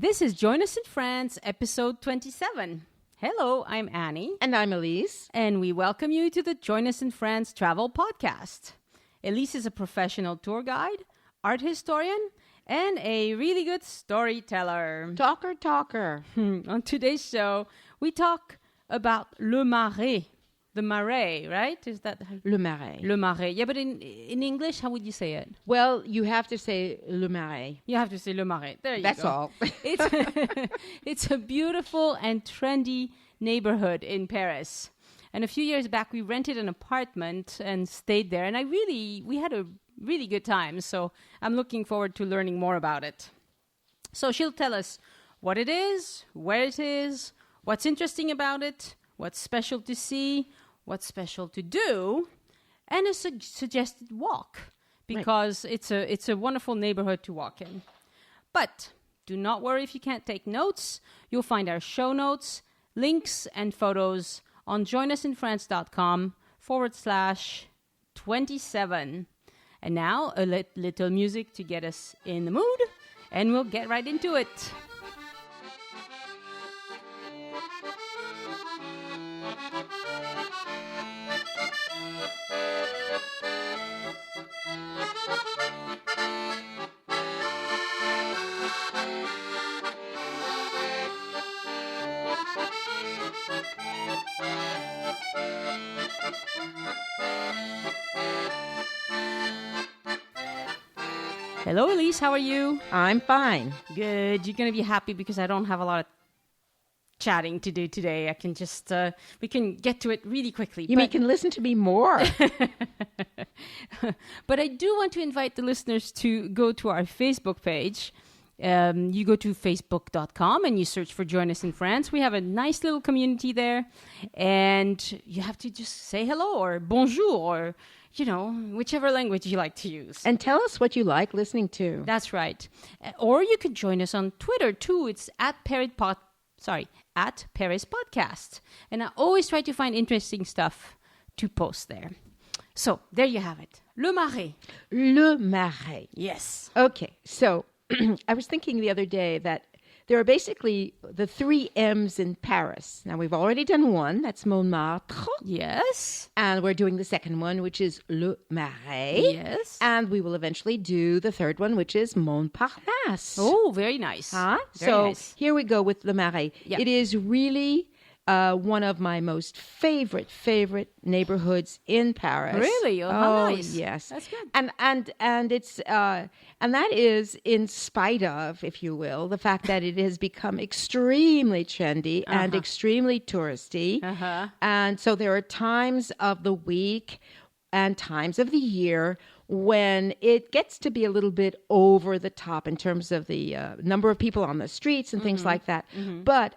This is Join Us in France, episode 27. Hello, I'm Annie. And I'm Elise. And we welcome you to the Join Us in France travel podcast. Elise is a professional tour guide, art historian, and a really good storyteller. Talker. On today's show, we talk about Le Marais. The Marais, right? Is that Le Marais. Le Marais. Yeah, but in English, how would you say it? Well, you have to say Le Marais. You have to say Le Marais. There you That's go. all. It's a beautiful and trendy neighborhood in Paris. And a few years back, we rented an apartment and stayed there. And we had a really good time. So I'm looking forward to learning more about it. So she'll tell us what it is, where it is, what's interesting about it, what's special to see, what's special to do, and a suggested walk, because it's a wonderful neighborhood to walk in. But do not worry if you can't take notes. You'll find our show notes, links, and photos on joinusinfrance.com/27. And now a little music to get us in the mood, and we'll get right into it. Hello, Elise. How are you? I'm fine. Good. You're going to be happy because I don't have a lot of chatting to do today. I can just, we can get to it really quickly. You can listen to me more. But I do want to invite the listeners to go to our Facebook page. You go to facebook.com and you search for Join Us in France. We have a nice little community there. And you have to just say hello or bonjour or, whichever language you like to use. And tell us what you like listening to. That's right. Or you could join us on Twitter too. It's at Paris Podcast. And I always try to find interesting stuff to post there. So there you have it. Le Marais. Le Marais. Yes. Okay, so I was thinking the other day that there are basically the three M's in Paris. Now, we've already done one. That's Montmartre. Yes. And we're doing the second one, which is Le Marais. Yes. And we will eventually do the third one, which is Montparnasse. Oh, very nice. Huh? Very So nice. Here we go with Le Marais. Yeah. It is really one of my most favorite neighborhoods in Paris. Really? Oh, how nice. Yes. That's good. And it's and that is in spite of, if you will, the fact that it has become extremely trendy and extremely touristy. And so there are times of the week and times of the year when it gets to be a little bit over the top in terms of the number of people on the streets and things like that. But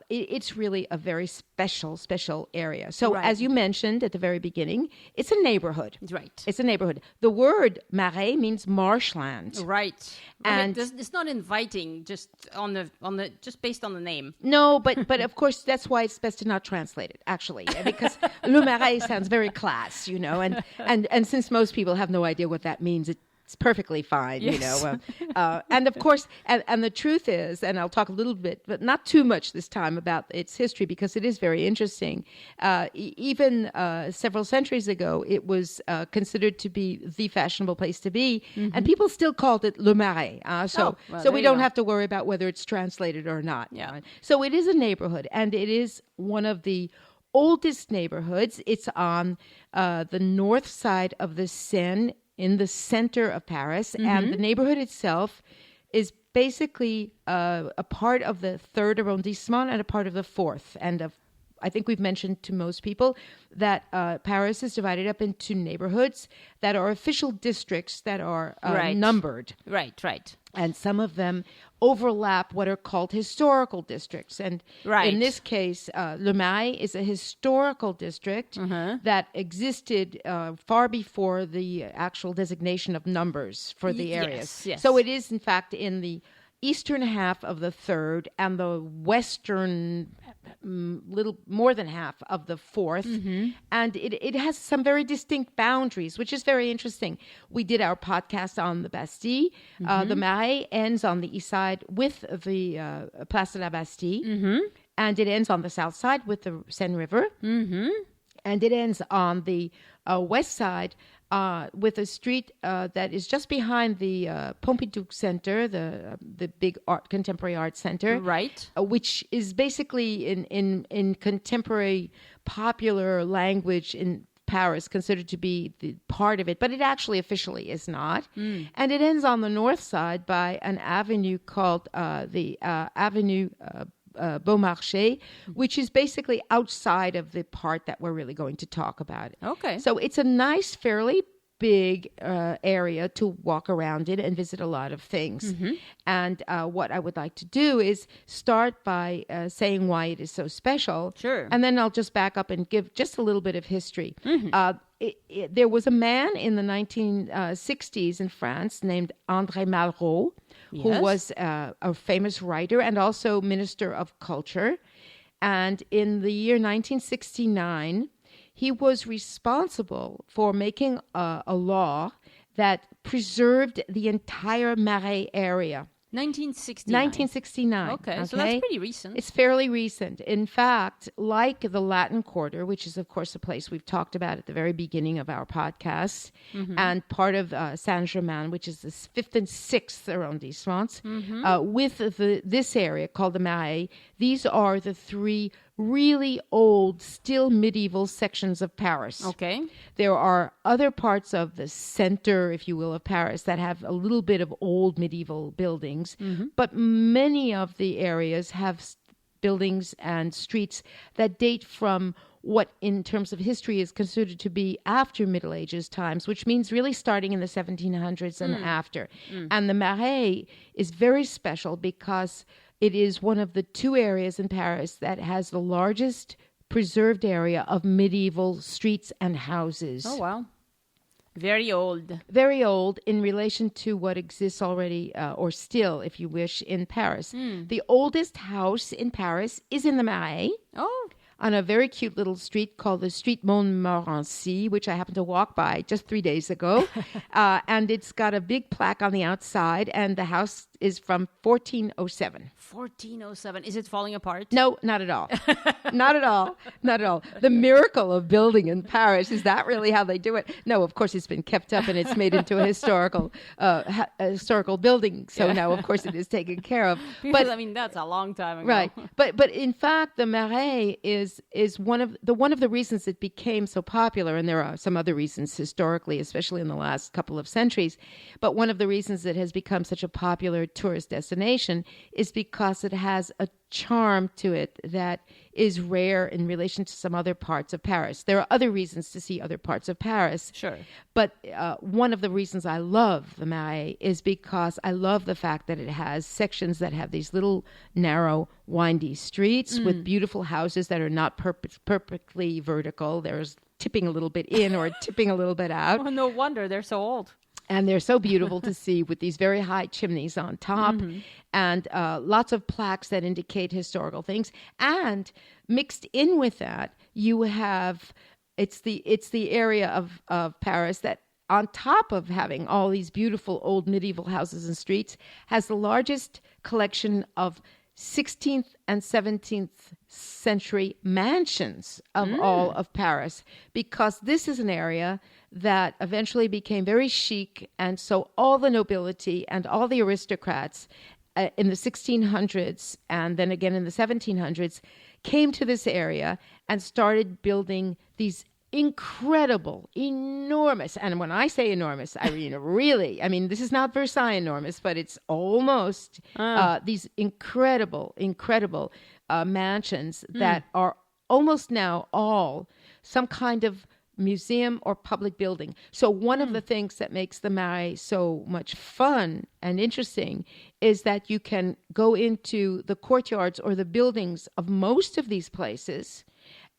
it's really a very special area. So as you mentioned at the very beginning, it's a neighborhood. Right. It's a neighborhood. The word Marais means marshland. Right. And it's not inviting just just based on the name. No, but of course that's why it's best to not translate it, actually, because Le Marais sounds very class, and since most people have no idea what that means, it's perfectly fine, Yes. And of course, and the truth is, and I'll talk a little bit, but not too much this time about its history because it is very interesting. Even several centuries ago, it was considered to be the fashionable place to be, and people still called it Le Marais. So we don't have to worry about whether it's translated or not. Yeah. So it is a neighborhood, and it is one of the oldest neighborhoods. It's on the north side of the Seine in the center of Paris. And the neighborhood itself is basically a part of the 3rd arrondissement and a part of the 4th. And I think we've mentioned to most people that Paris is divided up into neighborhoods that are official districts that are numbered. Right. And some of them overlap what are called historical districts. And in this case, Le Marais is a historical district that existed far before the actual designation of numbers for the areas. Yes. So it is, in fact, in the eastern half of the 3rd and the western little more than half of the fourth. And it has some very distinct boundaries, which is very interesting. We did our podcast on the Bastille. The Marais ends on the east side with the Place de la Bastille. And it ends on the south side with the Seine River. And it ends on the west side with a street that is just behind the Pompidou Center, the big contemporary art center, Right. Which is basically in contemporary popular language in Paris considered to be the part of it, but it actually officially is not. And it ends on the north side by an avenue called the Avenue Beaumarchais, which is basically outside of the part that we're really going to talk about. Okay. So it's a nice, fairly big area to walk around in and visit a lot of things. And what I would like to do is start by saying why it is so special. Sure. And then I'll just back up and give just a little bit of history. There was a man in the 1960s in France named André Malraux, who was a famous writer and also minister of culture. And in the year 1969, he was responsible for making a law that preserved the entire Marais area. 1969. 1969. Okay, so that's pretty recent. It's fairly recent. In fact, like the Latin Quarter, which is, of course, a place we've talked about at the very beginning of our podcast, and part of Saint-Germain, which is the 5th and 6th arrondissements, with this area called the Marais, these are the three really old, still medieval sections of Paris. Okay. There are other parts of the center, if you will, of Paris that have a little bit of old medieval buildings, but many of the areas have buildings and streets that date from what in terms of history is considered to be after Middle Ages times, which means really starting in the 1700s and after. And the Marais is very special because it is one of the two areas in Paris that has the largest preserved area of medieval streets and houses. Oh, wow. Very old. Very old in relation to what exists already, or still, if you wish, in Paris. The oldest house in Paris is in the Marais. Oh. On a very cute little street called the Street Montmorency, which I happened to walk by just 3 days ago. And it's got a big plaque on the outside, and the house is from 1407. 1407. Is it falling apart? No, not at all. Not at all. Not at all. The miracle of building in Paris, is that really how they do it? No, of course it's been kept up and it's made into a historical building. So now, of course, it is taken care of. Because, I mean, that's a long time ago. Right. But in fact, the Marais is one of the reasons it became so popular, and there are some other reasons historically, especially in the last couple of centuries. But one of the reasons it has become such a popular tourist destination is because it has a charm to it that is rare in relation to some other parts of Paris. There are other reasons to see other parts of Paris. Sure. But one of the reasons I love the Marais is because I love the fact that it has sections that have these little narrow, windy streets with beautiful houses that are not perfectly vertical. There's tipping a little bit in or tipping a little bit out. Oh, no wonder they're so old. And they're so beautiful to see with these very high chimneys on top and lots of plaques that indicate historical things. And mixed in with that, you have, it's the area of Paris that on top of having all these beautiful old medieval houses and streets, has the largest collection of 16th and 17th century mansions of all of Paris, because this is an area that eventually became very chic. And so all the nobility and all the aristocrats in the 1600s and then again in the 1700s came to this area and started building these incredible, enormous, and when I say enormous, I mean really, I mean, this is not Versailles enormous, but it's almost these incredible mansions that are almost now all some kind of museum or public building. So one of the things that makes the Marais so much fun and interesting is that you can go into the courtyards or the buildings of most of these places.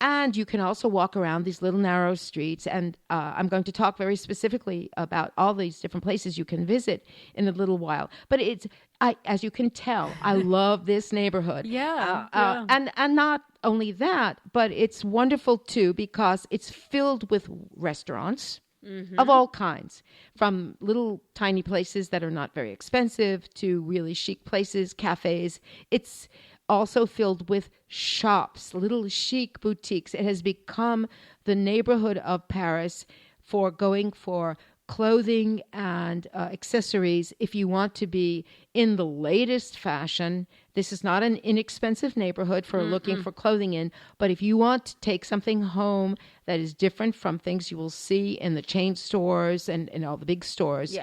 And you can also walk around these little narrow streets. And I'm going to talk very specifically about all these different places you can visit in a little while. But as you can tell, I love this neighborhood. Yeah. And not only that, but it's wonderful too because it's filled with restaurants of all kinds, from little tiny places that are not very expensive to really chic places, cafes. It's also filled with shops, little chic boutiques. It has become the neighborhood of Paris for going for clothing and accessories. If you want to be in the latest fashion, this is not an inexpensive neighborhood for looking for clothing in, but if you want to take something home that is different from things you will see in the chain stores and in all the big stores,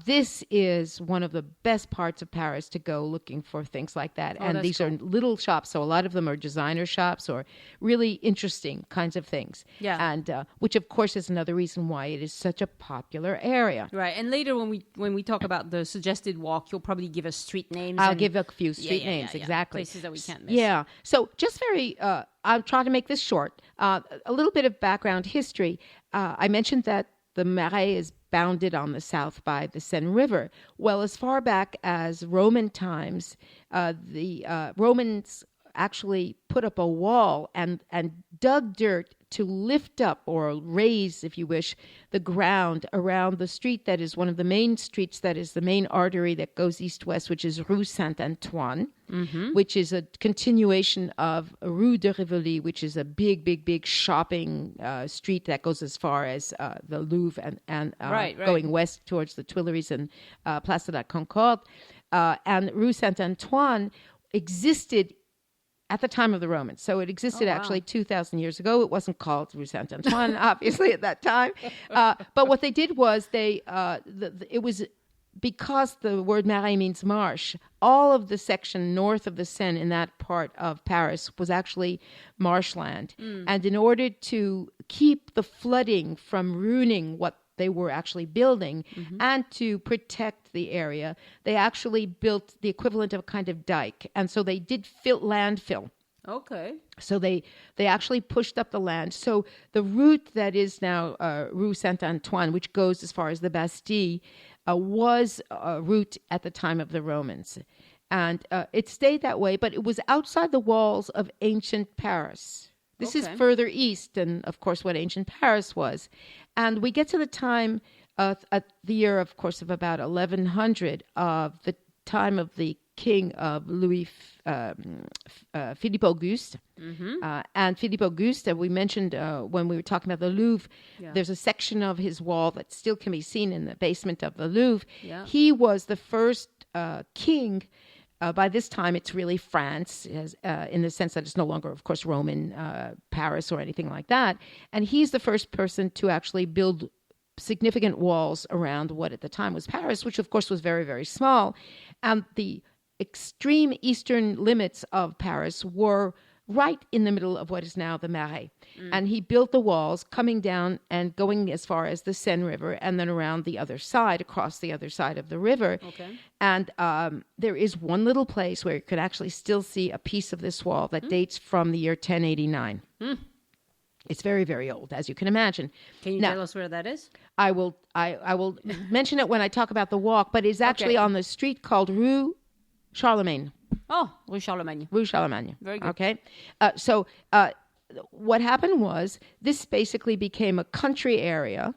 this is one of the best parts of Paris to go looking for things like that. And these are little shops, so a lot of them are designer shops or really interesting kinds of things. Yeah. And which, of course, is another reason why it is such a popular area. Right. And later when we talk about the suggested walk, you'll probably give us street names. I'll give a few street names, exactly. Places that we can't miss. Yeah. So just very, I'll try to make this short. A little bit of background history. I mentioned that the Marais is bounded on the south by the Seine River. Well, as far back as Roman times, the Romans actually put up a wall and dug dirt to lift up or raise, if you wish, the ground around the street that is one of the main streets, that is the main artery that goes east-west, which is Rue Saint-Antoine, which is a continuation of Rue de Rivoli, which is a big shopping street that goes as far as the Louvre and going west towards the Tuileries and Place de la Concorde. And Rue Saint-Antoine existed at the time of the Romans. So it existed actually 2,000 years ago. It wasn't called Rue Saint-Antoine, obviously, at that time. But what they did was it was because the word Marais means marsh, all of the section north of the Seine in that part of Paris was actually marshland. And in order to keep the flooding from ruining what they were actually building and to protect the area, they actually built the equivalent of a kind of dike. And so they did landfill. Okay. So they actually pushed up the land. So the route that is now Rue Saint-Antoine, which goes as far as the Bastille, was a route at the time of the Romans. And it stayed that way, but it was outside the walls of ancient Paris. This is further east than, of course, what ancient Paris was. And we get to the time at the year, of course, of about 1100, of the time of the king of Louis Philippe Auguste. And Philippe Auguste, we mentioned when we were talking about the Louvre, there's a section of his wall that still can be seen in the basement of the Louvre. Yeah. He was the first king. By this time, it's really France, in the sense that it's no longer, of course, Roman Paris or anything like that. And he's the first person to actually build significant walls around what at the time was Paris, which, of course, was very, very small. And the extreme eastern limits of Paris were right in the middle of what is now the Marais. And he built the walls coming down and going as far as the Seine River and then around the other side, across the other side of the river. Okay. And there is one little place where you could actually still see a piece of this wall that dates from the year 1089. It's very, very old, as you can imagine. Can you tell us where that is? I will mention it when I talk about the walk, but it's actually on the street called Rue Charlemagne. Oh, Rue Charlemagne. Rue Charlemagne. Very good. Okay. So what happened was this basically became a country area,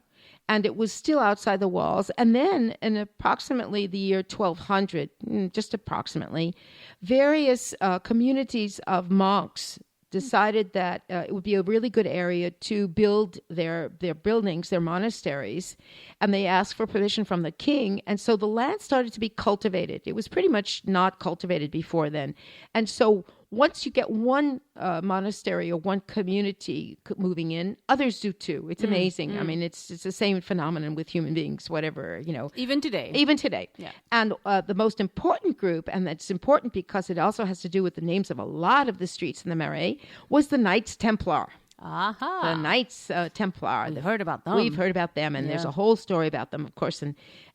and it was still outside the walls. And then in approximately the year 1200, just approximately, various communities of monks decided that it would be a really good area to build their buildings, their monasteries, and they asked for permission from the king. And so the land started to be cultivated. It was pretty much not cultivated before then. And so once you get one monastery or one community moving in, others do too. It's amazing. I mean, it's the same phenomenon with human beings, whatever, Even today. Yeah. And the most important group, and that's important because it also has to do with the names of a lot of the streets in the Marais, was the Knights Templar. Aha. The Knights Templar. We've heard about them. We've heard about them, and there's a whole story about them, of course,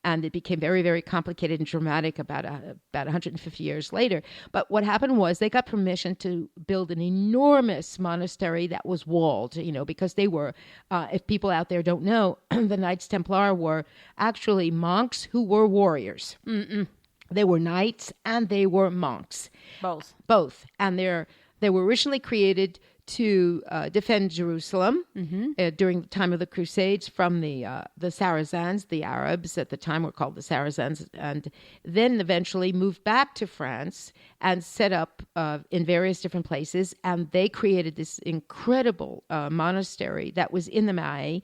and it became very, very complicated and dramatic about 150 years later. But what happened was they got permission to build an enormous monastery that was walled, because they were, if people out there don't know, the Knights Templar were actually monks who were warriors. They were knights and they were monks. Both. And their they were originally created to defend Jerusalem during the time of the Crusades from the Saracens. The Arabs at the time were called the Saracens, and then eventually moved back to France and set up in various different places. And they created this incredible monastery that was in the Marais.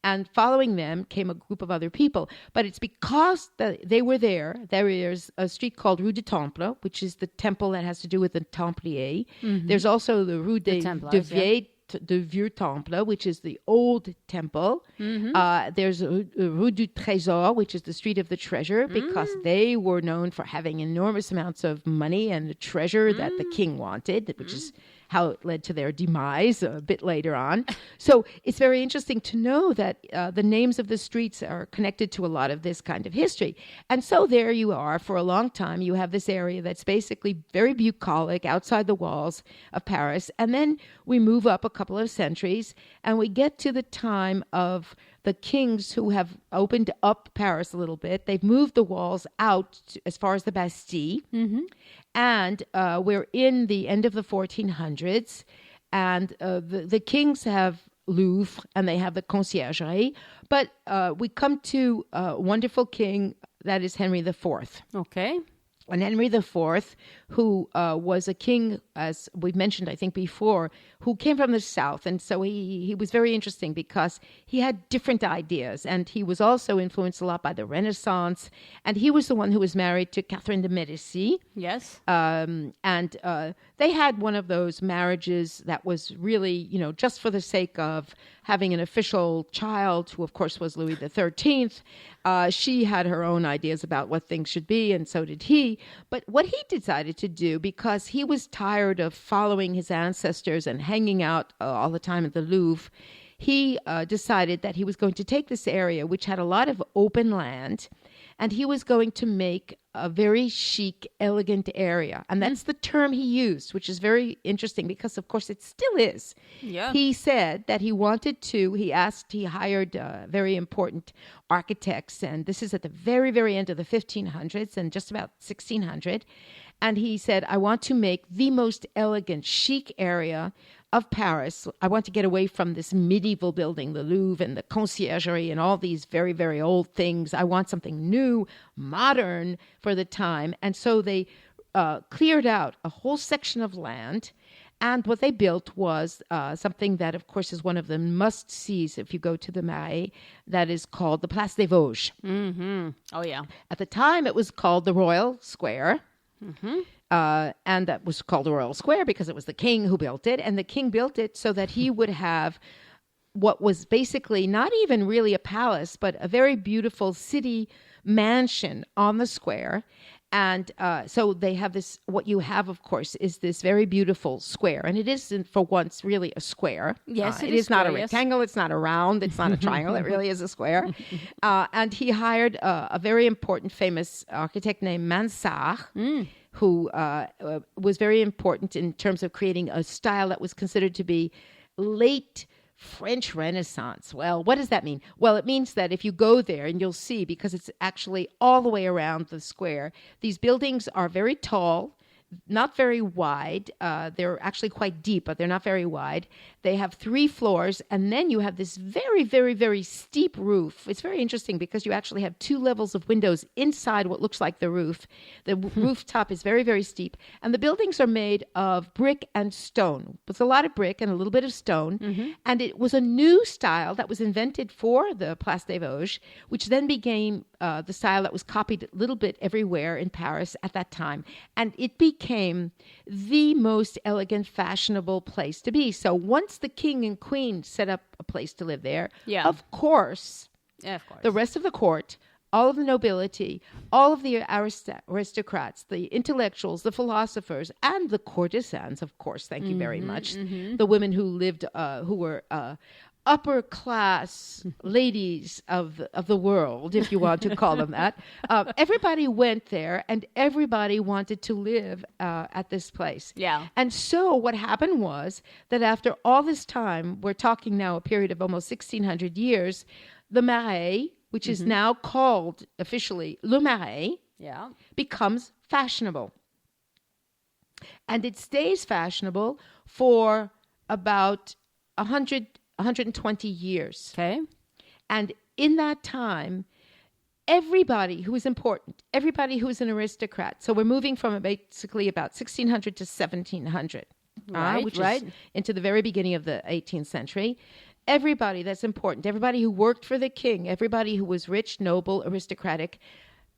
And following them came a group of other people. But it's because they were there. There is a street called Rue du Temple, which is the temple that has to do with the Templiers. There's also the Rue de Vieux Temple, which is the old temple. There's Rue du Trésor, which is the street of the treasure, because they were known for having enormous amounts of money and the treasure that the king wanted, which is how it led to their demise a bit later on. So it's very interesting to know that the names of the streets are connected to a lot of this kind of history. And so there you are. For a long time, you have this area that's basically very bucolic outside the walls of Paris. And then we move up a couple of centuries and we get to the time of the kings who have opened up Paris a little bit. They've moved the walls out as far as the Bastille. And we're in the end of the 1400s. And the kings have Louvre and they have the Conciergerie. But we come to a wonderful king that is Henry IV. Okay. And Henry IV, who was a king, as we've mentioned, I think before, who came from the south. And so he was very interesting because he had different ideas. And he was also influenced a lot by the Renaissance. And he was the one who was married to Catherine de Medici. Yes. And they had one of those marriages that was really, just for the sake of having an official child, who of course was Louis XIII. She had her own ideas about what things should be, and so did he. But what he decided to do, because he was tired of following his ancestors and hanging out all the time at the Louvre, he decided that he was going to take this area, which had a lot of open land, and he was going to make a very chic, elegant area. And that's the term he used, which is very interesting because, of course, it still is. Yeah. He said that he wanted to, he hired very important architects, and this is at the very, very end of the 1500s and just about 1600. And he said, I want to make the most elegant, chic area of Paris. I want to get away from this medieval building, the Louvre and the Conciergerie and all these very, very old things. I want something new, modern for the time. And so they cleared out a whole section of land. And what they built was something that, of course, is one of the must-sees if you go to the Marais, that is called the Place des Vosges. Oh, yeah. At the time, it was called the Royal Square. And that was called the Royal Square because it was the king who built it. And the king built it so that he would have what was basically not even really a palace, but a very beautiful city mansion on the square. And so they have this, what you have, of course, is this very beautiful square. And it isn't for once really a square. Yes, it is not a rectangle. It's not a round. It's not a triangle. It really is a square. And he hired a very important, famous architect named Mansart, who was very important in terms of creating a style that was considered to be late French Renaissance. Well, what does that mean? Well, it means that if you go there, and you'll see, because it's actually all the way around the square, these buildings are very tall, not very wide. They're actually quite deep, but they're not very wide. They have 3 floors, and then you have this very, very, very steep roof. It's very interesting because you actually have 2 levels of windows inside what looks like the roof. The rooftop is very, very steep, and the buildings are made of brick and stone. It's a lot of brick and a little bit of stone, and it was a new style that was invented for the Place des Vosges, which then became the style that was copied a little bit everywhere in Paris at that time, and it became the most elegant, fashionable place to be. So once the king and queen set up a place to live there, of course, the rest of the court, all of the nobility, all of the aristocrats, the intellectuals, the philosophers, and the courtesans, of course, thank you very much, the women who lived, who were upper class ladies of the world, if you want to call them that. Everybody went there and everybody wanted to live at this place. Yeah. And so what happened was that after all this time, we're talking now a period of almost 1,600 years, the Marais, which is now called officially Le Marais, becomes fashionable. And it stays fashionable for about 120 years. Okay. And in that time, everybody who was important, everybody who was an aristocrat. So we're moving from basically about 1600 to 1700, which is into the very beginning of the 18th century. Everybody that's important, everybody who worked for the king, everybody who was rich, noble, aristocratic,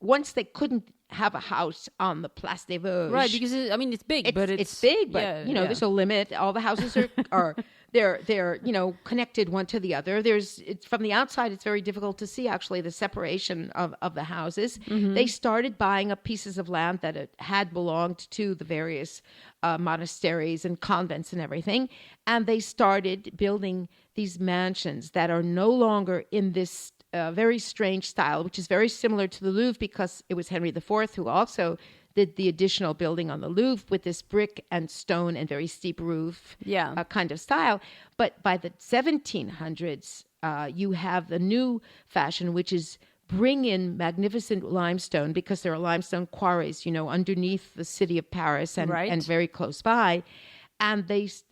once they couldn't have a house on the Place des Vosges. Right, because it's big, but it's big, but there's a limit. All the houses are they're connected one to the other. It's from the outside, it's very difficult to see actually the separation of the houses. Mm-hmm. They started buying up pieces of land that had belonged to the various monasteries and convents and everything, and they started building these mansions that are no longer in this very strange style, which is very similar to the Louvre, because it was Henry IV who also did the additional building on the Louvre with this brick and stone and very steep roof kind of style. But by the 1700s, you have the new fashion, which is bring in magnificent limestone, because there are limestone quarries, underneath the city of Paris and very close by. And these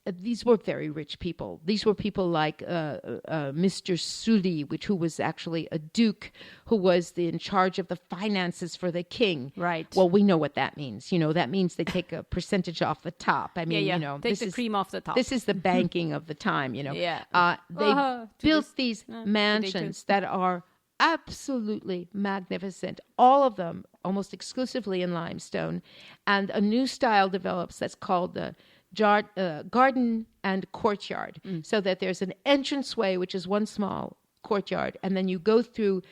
were very rich people. These were people like Mr. Sully, who was actually a duke who was in charge of the finances for the king. Right. Well, we know what that means. That means they take a percentage off the top. I mean, take the cream off the top. This is the banking of the time, Yeah. They built these mansions that are absolutely magnificent. All of them almost exclusively in limestone. And a new style develops that's called the garden and courtyard, so that there's an entranceway, which is one small courtyard, and then you go through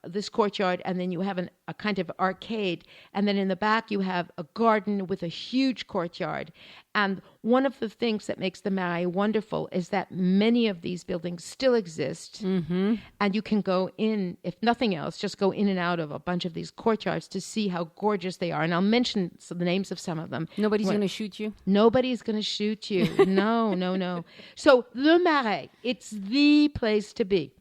this courtyard, and then you have a kind of arcade, and then in the back you have a garden with a huge courtyard. And one of the things that makes the Marais wonderful is that many of these buildings still exist, and you can go in, if nothing else, just go in and out of a bunch of these courtyards to see how gorgeous they are. And I'll mention the names of some of them. Nobody's going to shoot you? Nobody's going to shoot you. No. So Le Marais, it's the place to be.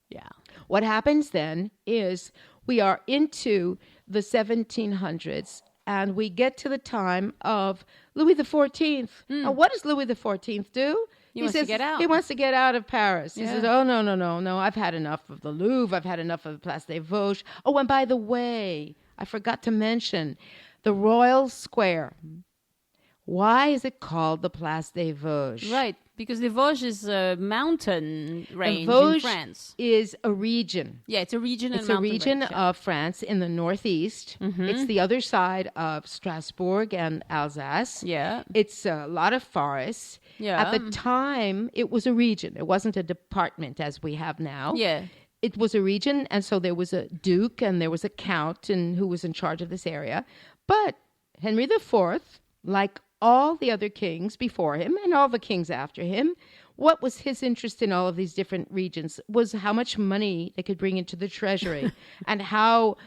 Yeah. What happens then is we are into the 1700s, and we get to the time of Louis XIV. Now, what does Louis XIV do? He wants to get out. He wants to get out of Paris. He says, oh, no, I've had enough of the Louvre. I've had enough of the Place des Vosges. Oh, and by the way, I forgot to mention the Royal Square. Why is it called the Place des Vosges? Right, because the Vosges is a mountain range in France. Is a region. Yeah, it's a region. It's a region of France in the northeast. Mm-hmm. It's the other side of Strasbourg and Alsace. Yeah. It's a lot of forests. Yeah. At the time, it was a region. It wasn't a department as we have now. Yeah. It was a region, and so there was a duke and there was a count who was in charge of this area. But Henry IV, like all the other kings before him and all the kings after him, what was his interest in all of these different regions was how much money they could bring into the treasury and how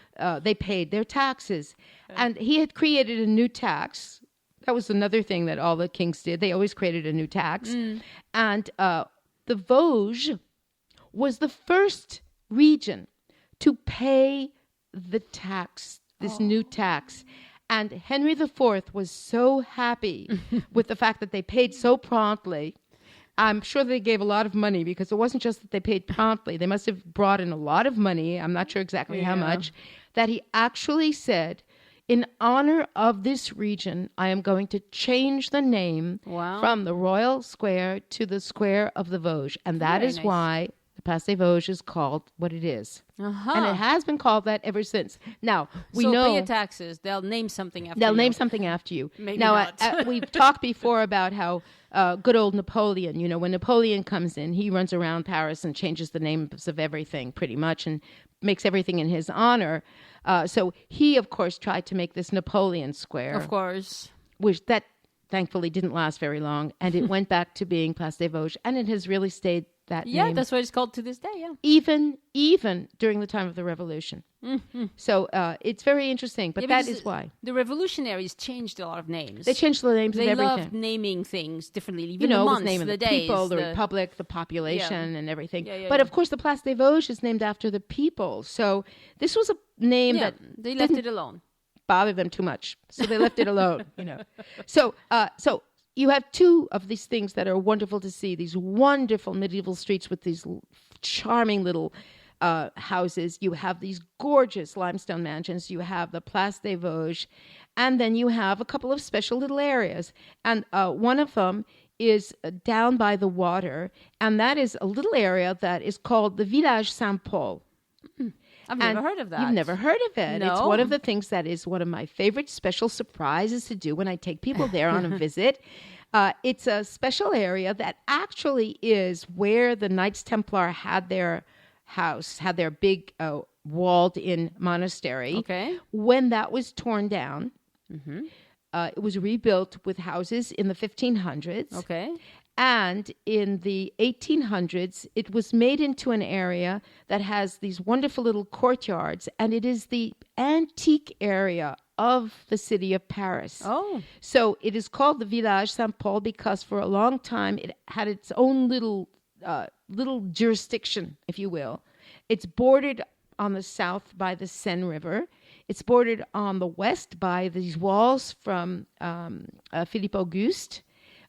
they paid their taxes. And he had created a new tax. That was another thing that all the kings did. They always created a new tax. And the Vosges was the first region to pay the tax, this new tax. And Henry IV was so happy with the fact that they paid so promptly. I'm sure they gave a lot of money, because it wasn't just that they paid promptly. They must have brought in a lot of money. I'm not sure exactly how much. That he actually said, in honor of this region, I am going to change the name from the Royal Square to the Square of the Vosges. And that is why the Place des Vosges is called what it is. And it has been called that ever since. Now, we know... pay your taxes. They'll name something after you. They'll name something after you. Maybe now, not. We've talked before about how good old Napoleon, when Napoleon comes in, he runs around Paris and changes the names of everything pretty much and makes everything in his honor. So he, of course, tried to make this Napoleon Square. Of course. Which that thankfully didn't last very long. And it went back to being Place des Vosges. And it has really stayed that name. Yeah, that's what it's called to this day, yeah. Even during the time of the Revolution. Mm-hmm. So it's very interesting, but that is why. The revolutionaries changed a lot of names. They changed the names of everything. They loved naming things differently, even the months, the name of the days, people, the republic, the population, and everything. But of course, the Place des Vosges is named after the people. So this was a name that... they left it alone. bother them too much, so they left it alone. So you have two of these things that are wonderful to see. These wonderful medieval streets with these charming little houses. You have these gorgeous limestone mansions. You have the Place des Vosges, and then you have a couple of special little areas. And one of them is down by the water, and that is a little area that is called the Village Saint-Paul. I've never heard of that. You've never heard of it. No. It's one of the things that is one of my favorite special surprises to do when I take people there on a visit. It's a special area that actually is where the Knights Templar had their house, had their big walled-in monastery. Okay. When that was torn down, it was rebuilt with houses in the 1500s. Okay. And in the 1800s, it was made into an area that has these wonderful little courtyards, and it is the antique area of the city of Paris. Oh. So it is called the Village Saint-Paul because for a long time it had its own little jurisdiction, if you will. It's bordered on the south by the Seine River. It's bordered on the west by these walls from Philippe Auguste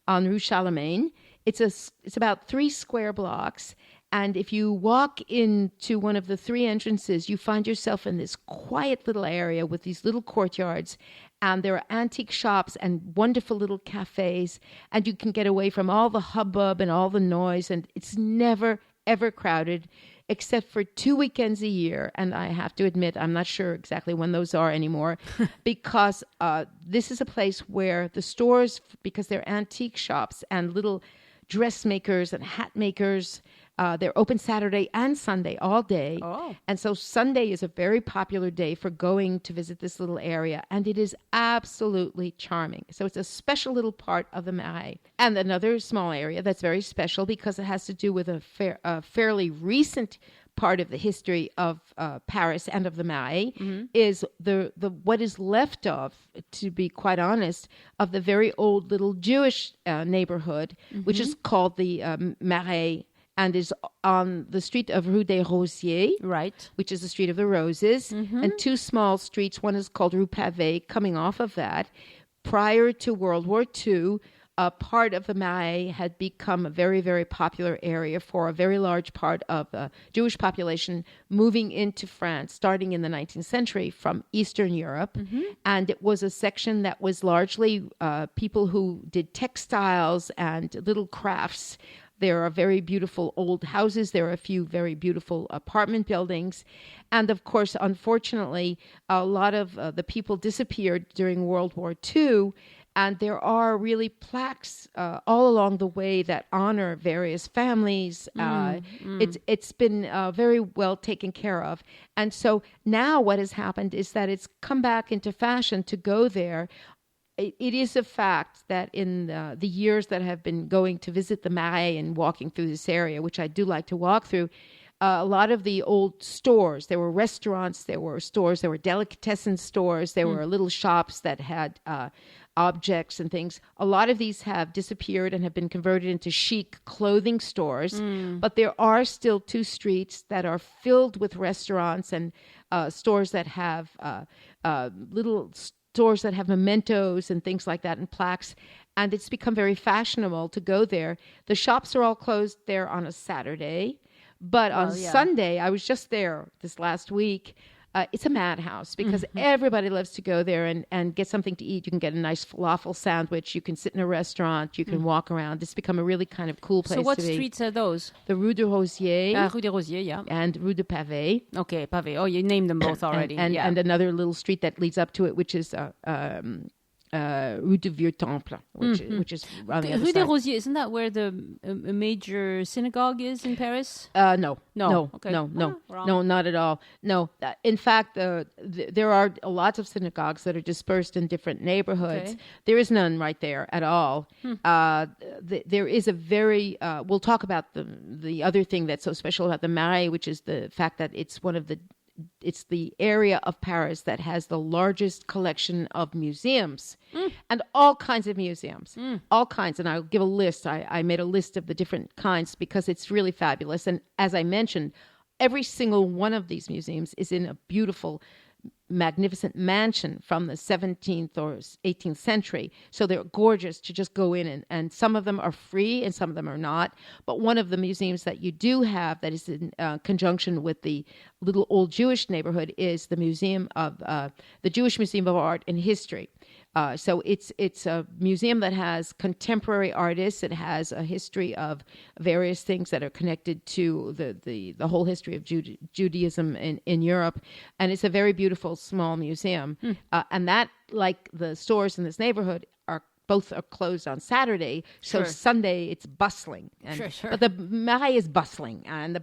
on Rue Charlemagne. It's about 3 square blocks, and if you walk into one of the 3 entrances, you find yourself in this quiet little area with these little courtyards, and there are antique shops and wonderful little cafes, and you can get away from all the hubbub and all the noise, and it's never, ever crowded, except for 2 weekends a year. And I have to admit, I'm not sure exactly when those are anymore, because this is a place where the stores, because they're antique shops and little dressmakers and hat makers, they're open Saturday and Sunday all day. Oh. And so Sunday is a very popular day for going to visit this little area. And it is absolutely charming. So it's a special little part of the Marais. And another small area that's very special because it has to do with a fairly recent part of the history of Paris and of the Marais is the what is left of, to be quite honest, of the very old little Jewish neighborhood, which is called the Marais, and is on the street of Rue des Rosiers, Right. which is the street of the roses, and 2 small streets. One is called Rue Pavée, coming off of that. Prior to World War II, a part of the Marais had become a very, very popular area for a very large part of the Jewish population moving into France, starting in the 19th century from Eastern Europe. And it was a section that was largely people who did textiles and little crafts. There are very beautiful old houses. There are a few very beautiful apartment buildings. And of course, unfortunately, a lot of the people disappeared during World War II. And there are really plaques all along the way that honor various families. It's been very well taken care of. And so now what has happened is that it's come back into fashion to go there. It is a fact that in the years that have been going to visit the Marais and walking through this area, which I do like to walk through, a lot of the old stores, there were restaurants, there were stores, there were delicatessen stores, there were little shops that had objects and things. A lot of these have disappeared and have been converted into chic clothing stores, but there are still 2 streets that are filled with restaurants and stores that have little stores that have mementos and things like that and plaques, and it's become very fashionable to go there. The shops are all closed there on a Saturday, but on Sunday, I was just there this last week, it's a madhouse because everybody loves to go there and get something to eat. You can get a nice falafel sandwich, you can sit in a restaurant, you can walk around. It's become a really kind of cool place to be. So what streets are those? The Rue de Rosiers. Rue des Rosiers, yeah. And Rue de Pavée. Okay, Pavé. Oh, you named them both already. And another little street that leads up to it, which is Rue du Vieux Temple, which is on the other Rue des side. Rosiers, isn't that where the major synagogue is in Paris? No, Okay. no, Wrong. no, not at all. No, in fact, there are lots of synagogues that are dispersed in different neighborhoods. Okay. There is none right there at all. There is a very. We'll talk about the other thing that's so special about the Marais, which is the fact that it's the area of Paris that has the largest collection of museums and all kinds of museums, all kinds. And I'll give a list. I made a list of the different kinds because it's really fabulous. And as I mentioned, every single one of these museums is in a beautiful magnificent mansion from the 17th or 18th century. So they're gorgeous to just go in, and some of them are free and some of them are not. But one of the museums that you do have that is in conjunction with the little old Jewish neighborhood is the the Jewish Museum of Art and History. So it's a museum that has contemporary artists. It has a history of various things that are connected to the whole history of Judaism in Europe, and it's a very beautiful small museum. And that, like the stores in this neighborhood, both are closed on Saturday, so Sunday it's bustling. But the Marais is bustling, and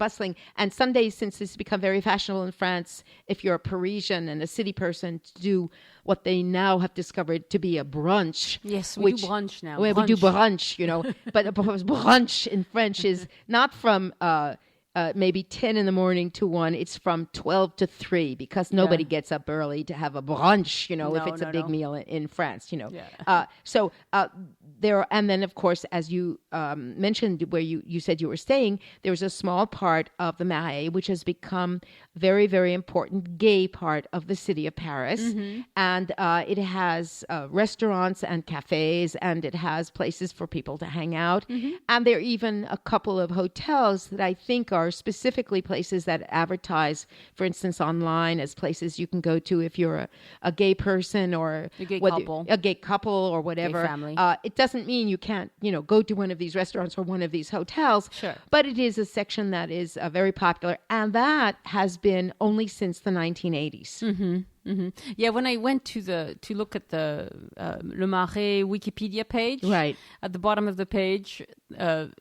Sundays, since it's become very fashionable in France, if you're a Parisian and a city person, to do what they now have discovered to be a brunch. Yes, we do brunch now. We do brunch, but brunch in French is not from maybe 10 in the morning to 1. It's from 12 to 3 because nobody gets up early to have a brunch, if it's a big meal in France, So there, and then of course, as you mentioned, where you said you were staying, there's a small part of the Marais which has become very, very important gay part of the city of Paris. And it has restaurants and cafes, and it has places for people to hang out. And there are even a couple of hotels that I think are specifically places that advertise, for instance, online as places you can go to if you're a gay person or a gay couple or whatever. Gay family. It doesn't mean you can't, go to one of these restaurants or one of these hotels. Sure. But it is a section that is very popular, and that has been only since the 1980s. Yeah, when I went to look at the Le Marais Wikipedia page, right at the bottom of the page,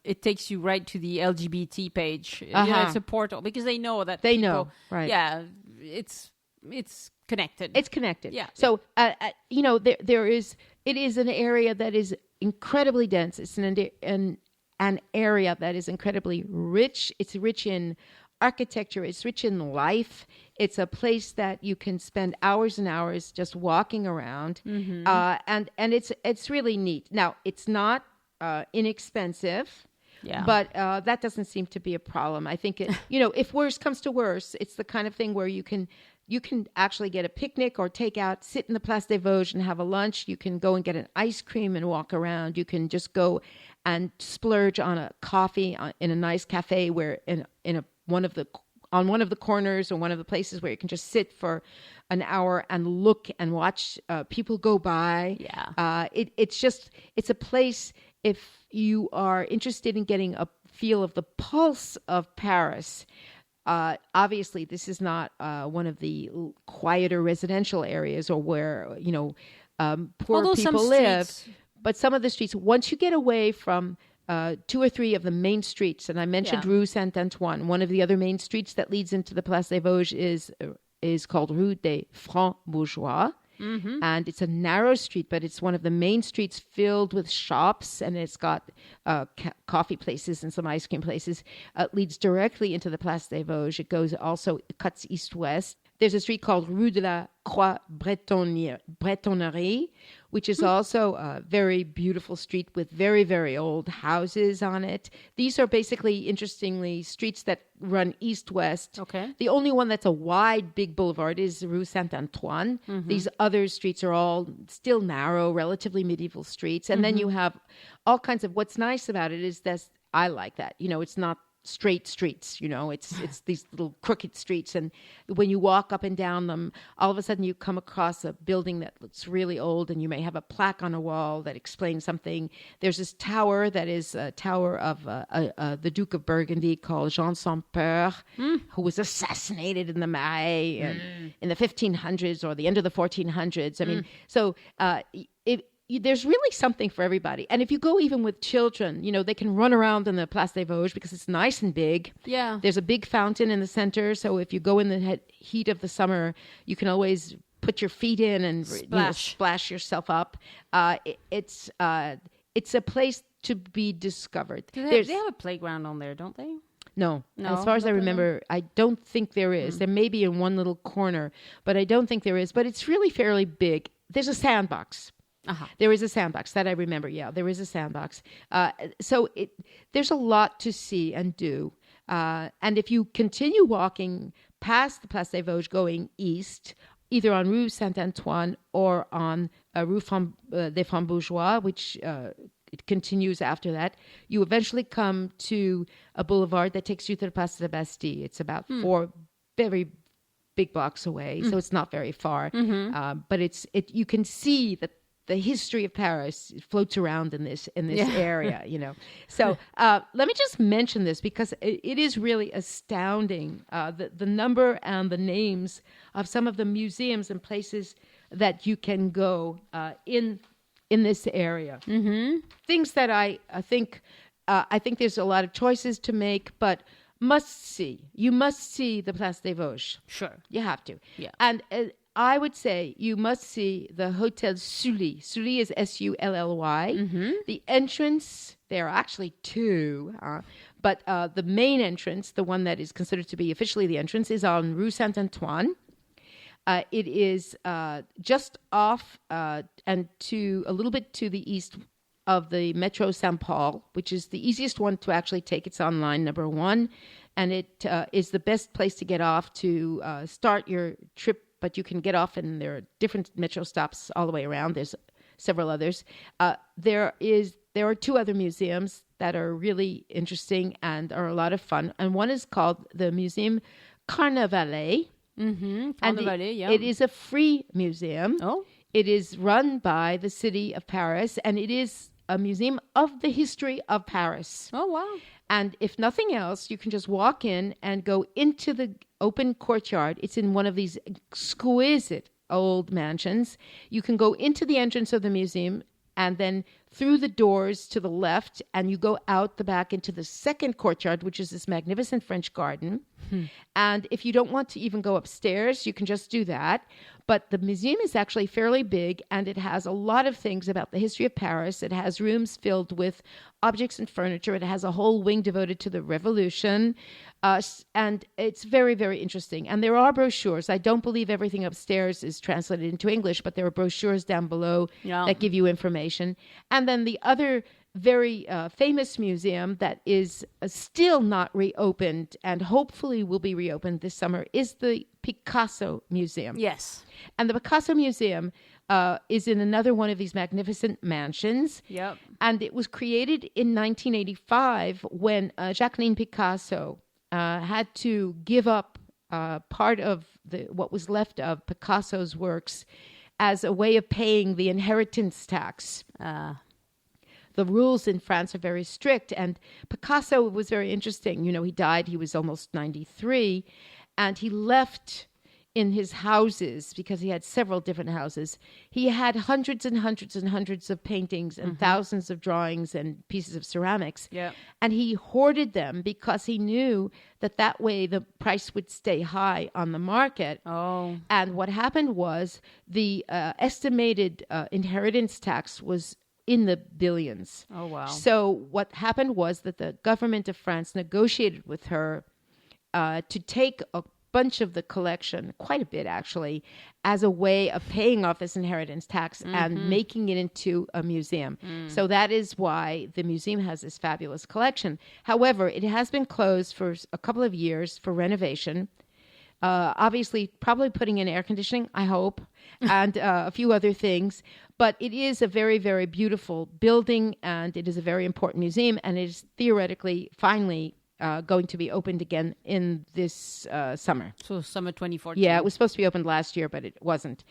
it takes you right to the LGBT page. It's a portal because they know that know, right? Yeah, it's connected. It's connected. Yeah. So it is an area that is incredibly dense. It's an area that is incredibly rich. It's rich in architecture. It's rich in life. It's a place that you can spend hours and hours just walking around, and it's really neat. Now, it's not inexpensive, but that doesn't seem to be a problem. I think if worse comes to worse, it's the kind of thing where you can actually get a picnic or take out, sit in the Place des Vosges and have a lunch. You can go and get an ice cream and walk around. You can just go and splurge on a coffee in a nice cafe where one of the corners or one of the places where you can just sit for an hour and look and watch people go by. Yeah. It's a place, if you are interested in getting a feel of the pulse of Paris. Obviously, this is not one of the quieter residential areas or where poor people live. But some of the streets, once you get away from 2 or 3 of the main streets, and I mentioned Rue Saint-Antoine. One of the other main streets that leads into the Place des Vosges is called Rue des Francs-Bourgeois. And it's a narrow street, but it's one of the main streets filled with shops, and it's got coffee places and some ice cream places. It leads directly into the Place des Vosges. It cuts east-west. There's a street called Rue de la Croix-Bretonnerie, which is also a very beautiful street with very, very old houses on it. These are basically, interestingly, streets that run east-west. Okay. The only one that's a wide, big boulevard is Rue Saint-Antoine. These other streets are all still narrow, relatively medieval streets. And then you have all kinds of, what's nice about it is that I like that. It's not straight streets, it's these little crooked streets, and when you walk up and down them, all of a sudden you come across a building that looks really old, and you may have a plaque on a wall that explains something. There's this tower that is a tower of the Duke of Burgundy called Jean Sans Peur, who was assassinated in the Marais in the 1500s or the end of the 1400s. I mean, so there's really something for everybody. And if you go even with children, they can run around in the Place des Vosges because it's nice and big. Yeah. There's a big fountain in the center. So if you go in the heat of the summer, you can always put your feet in and splash yourself up. It's a place to be discovered. They have a playground on there, don't they? No. As far as I remember, I don't think there is. There may be in one little corner, but I don't think there is. But it's really fairly big. There's a sandbox. There is a sandbox that I remember. Yeah, there is a sandbox. So there's a lot to see and do. And if you continue walking past the Place des Vosges going east, either on Rue Saint-Antoine or on Rue des Francs-Bourgeois, which it continues after that. You eventually come to a boulevard that takes you to the Place de la Bastille. It's about 4 very big blocks away, so it's not very far. But you can see that the history of Paris floats around in this area, So let me just mention this because it is really astounding, the number and the names of some of the museums and places that you can go in this area. Things that I think there's a lot of choices to make, but must see. You must see the Place des Vosges. Sure. You have to. Yeah. And I would say you must see the Hotel Sully. Sully is Sully. The entrance, there are actually 2, but the main entrance, the one that is considered to be officially the entrance, is on Rue Saint-Antoine. It is just off and to a little bit to the east of the Metro Saint Paul, which is the easiest one to actually take. It's on line number 1, and it is the best place to get off to start your trip. But you can get off, and there are different metro stops all the way around. There's several others. There are 2 other museums that are really interesting and are a lot of fun, and one is called the Museum Carnavalet. Carnavalet, yeah. It is a free museum. Oh. It is run by the city of Paris, and it is a museum of the history of Paris. Oh, wow. And if nothing else, you can just walk in and go into the open courtyard. It's in one of these exquisite old mansions. You can go into the entrance of the museum and then through the doors to the left, and you go out the back into the second courtyard, which is this magnificent French garden. And if you don't want to even go upstairs, you can just do that. But the museum is actually fairly big, and it has a lot of things about the history of Paris. It has rooms filled with objects and furniture. It has a whole wing devoted to the Revolution. And it's very, very interesting. And there are brochures. I don't believe everything upstairs is translated into English, but there are brochures down below that give you information. And then the other very famous museum that is still not reopened and hopefully will be reopened this summer is the Picasso Museum. Yes. And the Picasso Museum is in another one of these magnificent mansions. Yep. And it was created in 1985 when Jacqueline Picasso had to give up part of what was left of Picasso's works as a way of paying the inheritance tax. The rules in France are very strict, and Picasso was very interesting. He died, he was almost 93, and he left in his houses, because he had several different houses. He had hundreds and hundreds and hundreds of paintings and thousands of drawings and pieces of ceramics. Yeah. And he hoarded them because he knew that way the price would stay high on the market. Oh. And what happened was the estimated inheritance tax was in the billions. Oh, wow. So what happened was that the government of France negotiated with her to take a bunch of the collection, quite a bit actually, as a way of paying off this inheritance tax and making it into a museum. So that is why the museum has this fabulous collection. However, it has been closed for a couple of years for renovation. Obviously, probably putting in air conditioning, I hope, and a few other things. But it is a very, very beautiful building, and it is a very important museum, and it is theoretically, finally, going to be opened again in this summer. So summer 2014. Yeah, it was supposed to be opened last year, but it wasn't.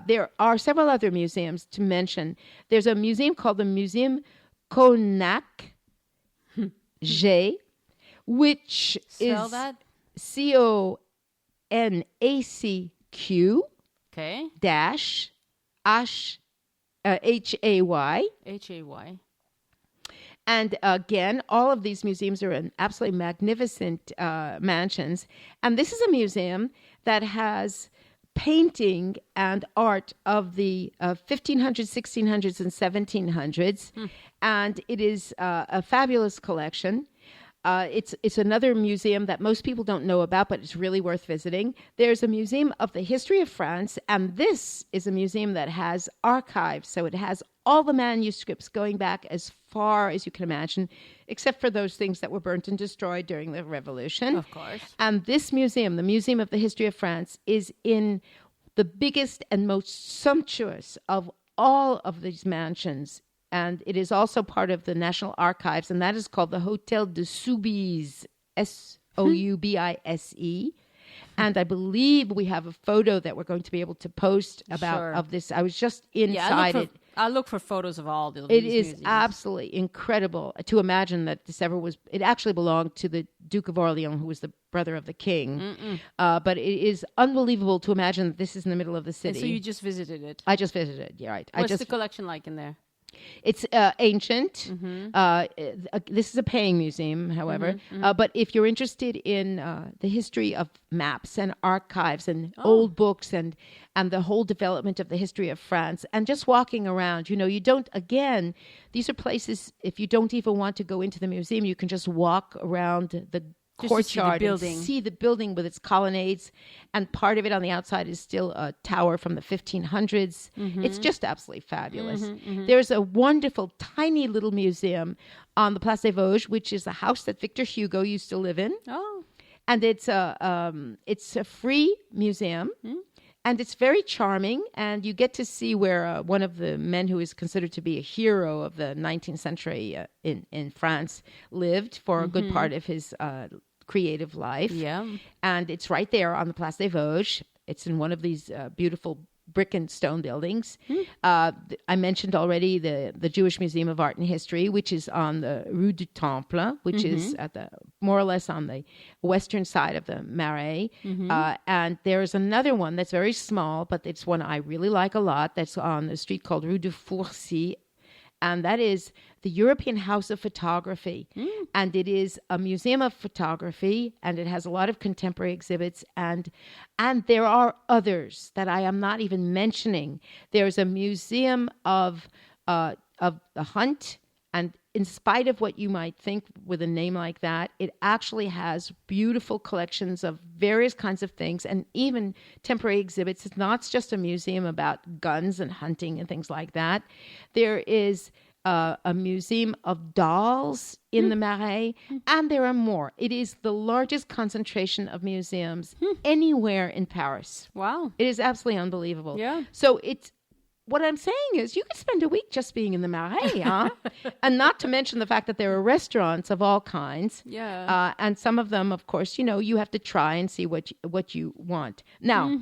There are several other museums to mention. There's a museum called the Museum Connac G, which Spell is that? CONACQ Okay. dash HAY. HAY. And again, all of these museums are in absolutely magnificent mansions. And this is a museum that has painting and art of the 1500s, 1600s, and 1700s. And it is a fabulous collection. It's another museum that most people don't know about, but it's really worth visiting. There's a museum of the history of France, and this is a museum that has archives. So it has all the manuscripts going back as far as you can imagine, except for those things that were burnt and destroyed during the Revolution. Of course. And this museum, the Museum of the History of France, is in the biggest and most sumptuous of all of these mansions. And it is also part of the National Archives, and that is called the Hotel de Soubise, Soubise. And I believe we have a photo that we're going to be able to post of this. I was just inside it. I'll look for photos of all It is absolutely incredible to imagine that this ever was. It actually belonged to the Duke of Orleans, who was the brother of the king. But it is unbelievable to imagine that this is in the middle of the city. And so you just visited it? I just visited. Yeah, right. What's the collection like in there? It's ancient. This is a paying museum, however. But if you're interested in the history of maps and archives and old books and the whole development of the history of France and just walking around, you don't, again, these are places, if you don't even want to go into the museum, you can just walk around the courtyard and see the building with its colonnades, and part of it on the outside is still a tower from the 1500s. It's just absolutely fabulous. There's a wonderful tiny little museum on the Place des Vosges, which is a house that Victor Hugo used to live in. And it's a free museum. And it's very charming, and you get to see where one of the men who is considered to be a hero of the 19th century in France lived for a good part of his creative life. And it's right there on the Place des Vosges. It's in one of these beautiful brick and stone buildings. I mentioned already the Jewish Museum of Art and History, which is on the Rue du Temple, which is at more or less on the western side of the Marais. And there's another one that's very small, but it's one I really like a lot. That's on the street called Rue de Fourcy. And that is the European House of Photography. And it is a museum of photography, and it has a lot of contemporary exhibits. And there are others that I am not even mentioning. There's a museum of the hunt, and in spite of what you might think with a name like that, it actually has beautiful collections of various kinds of things and even temporary exhibits. It's not just a museum about guns and hunting and things like that. There is a museum of dolls in the Marais, and there are more. It is the largest concentration of museums anywhere in Paris. Wow. It is absolutely unbelievable. Yeah. So what I'm saying is you could spend a week just being in the Marais, huh? And not to mention the fact that there are restaurants of all kinds. Yeah. And some of them, of course, you have to try and see what you want. Now,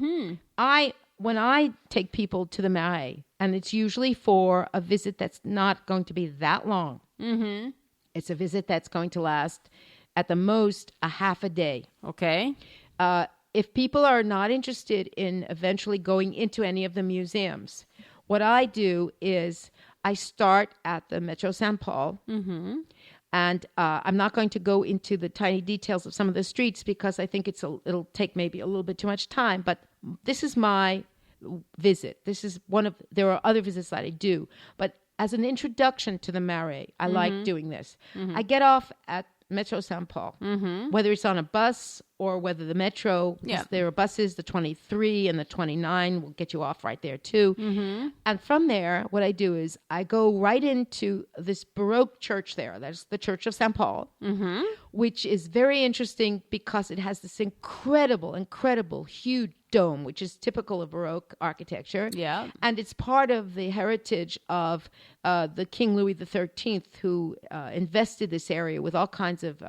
when I take people to the Marais, and it's usually for a visit that's not going to be that long. It's a visit that's going to last at the most a half a day. Okay. If people are not interested in eventually going into any of the museums, what I do is I start at the Metro Saint Paul, and I'm not going to go into the tiny details of some of the streets because I think it'll take maybe a little bit too much time. But this is my visit. There are other visits that I do, but as an introduction to the Marais, I like doing this. I get off at Metro Saint Paul, whether it's on a bus or whether the metro, there are buses, the 23 and the 29 will get you off right there too. And from there, what I do is I go right into this Baroque church there. That's the Church of Saint Paul, which is very interesting because it has this incredible, huge dome, which is typical of Baroque architecture. Yeah. And it's part of the heritage of the King Louis XIII, who invested this area with all kinds of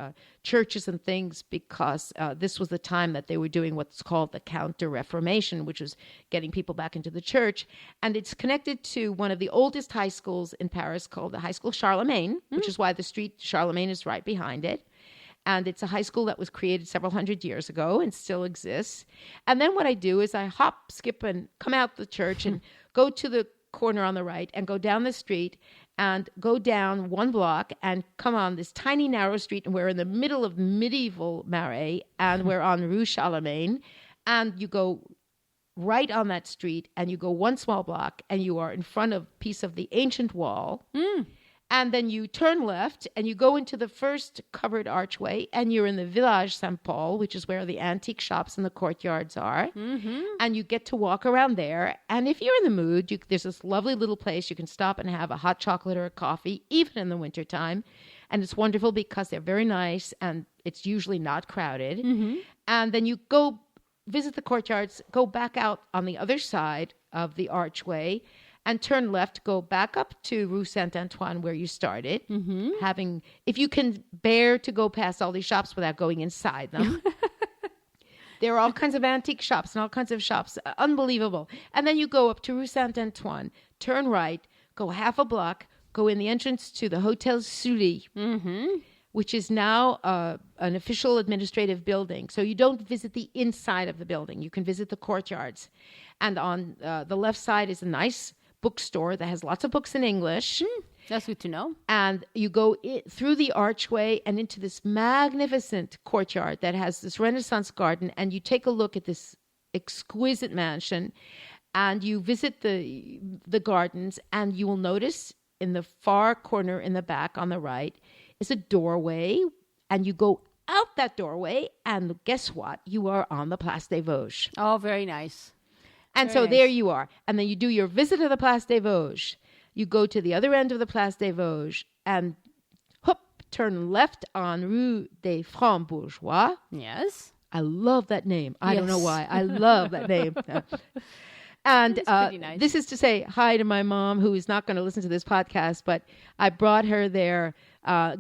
churches and things because this was the time that they were doing what's called the Counter-Reformation, which was getting people back into the church. And it's connected to one of the oldest high schools in Paris called the High School Charlemagne, which is why the street Charlemagne is right behind it. And it's a high school that was created several hundred years ago and still exists. And then what I do is I hop, skip, and come out the church and go to the corner on the right and go down the street and go down one block and come on this tiny narrow street. And we're in the middle of medieval Marais, and we're on Rue Charlemagne. And you go right on that street and you go one small block and you are in front of a piece of the ancient wall. And then you turn left and you go into the first covered archway and you're in the Village Saint Paul, which is where the antique shops and the courtyards are. And you get to walk around there. And if you're in the mood, there's this lovely little place you can stop and have a hot chocolate or a coffee, even in the wintertime. And it's wonderful because they're very nice and it's usually not crowded. And then you go visit the courtyards, go back out on the other side of the archway, and turn left, go back up to Rue Saint-Antoine where you started, if you can bear to go past all these shops without going inside them. There are all kinds of antique shops and all kinds of shops. Unbelievable. And then you go up to Rue Saint-Antoine, turn right, go half a block, go in the entrance to the Hotel Sully, which is now an official administrative building. So you don't visit the inside of the building. You can visit the courtyards. And on the left side is a nice bookstore that has lots of books in English. That's good to know. And you go through the archway and into this magnificent courtyard that has this Renaissance garden. And you take a look at this exquisite mansion. And you visit the gardens. And you will notice in the far corner in the back on the right is a doorway. And you go out that doorway. And guess what? You are on the Place des Vosges. Oh, very nice. And so there you are. And then you do your visit to the Place des Vosges. You go to the other end of the Place des Vosges and turn left on Rue des Francs Bourgeois. Yes. I love that name. I don't know why. I love that name. And nice. This is to say hi to my mom, who is not going to listen to this podcast, but I brought her there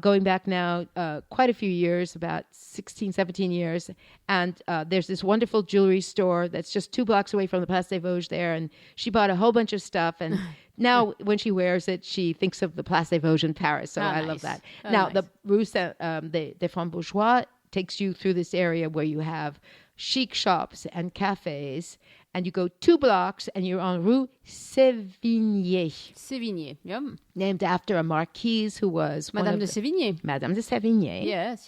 going back now quite a few years, about 16, 17 years. And there's this wonderful jewelry store that's just 2 blocks away from the Place des Vosges there. And she bought a whole bunch of stuff. And now when she wears it, she thinks of the Place des Vosges in Paris. So I love that. Now, the Rue des Francs Bourgeois takes you through this area where you have chic shops and cafes. And you go 2 blocks and you're on Rue Sévigné. Sévigné, yep. Named after a marquise who was Madame de Sévigné. Madame de Sévigné. Yes.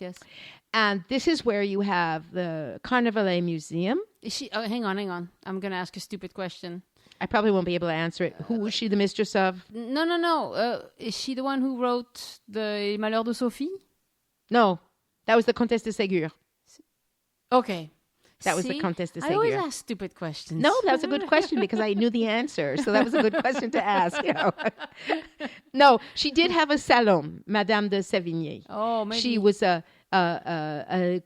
And this is where you have the Carnavalet Museum. Is she? Oh, hang on. I'm going to ask a stupid question. I probably won't be able to answer it. Who was she the mistress of? No. Is she the one who wrote the Malheurs de Sophie? No, that was the Comtesse de Ségur. Okay. That was the Comtesse de Ségur. I always ask stupid questions. No, that was a good question because I knew the answer. So that was a good question to ask. No, she did have a salon, Madame de Sévigné. Oh, maybe. She was a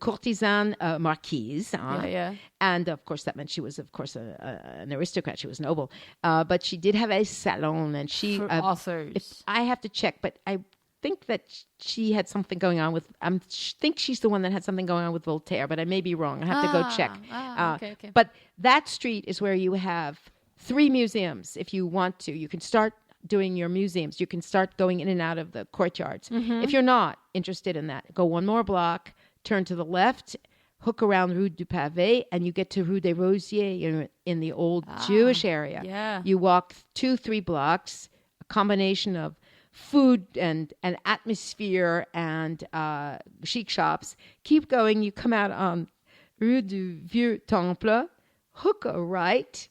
courtisan marquise. Yeah. And, of course, that meant she was, of course, an aristocrat. She was noble. But she did have a salon. And she... For authors. I have to check, but I think that she had something going on with... I think she's the one that had something going on with Voltaire, but I may be wrong. I have to go check. Okay. But that street is where you have 3 museums if you want to. You can start doing your museums. You can start going in and out of the courtyards. If you're not interested in that, go 1 more block, turn to the left, hook around Rue du Pavé, and you get to Rue des Rosiers in the old Jewish area. Yeah. You walk 2-3 blocks, a combination of food and atmosphere and chic shops. Keep going. You come out on Rue du Vieux Temple, hook a right.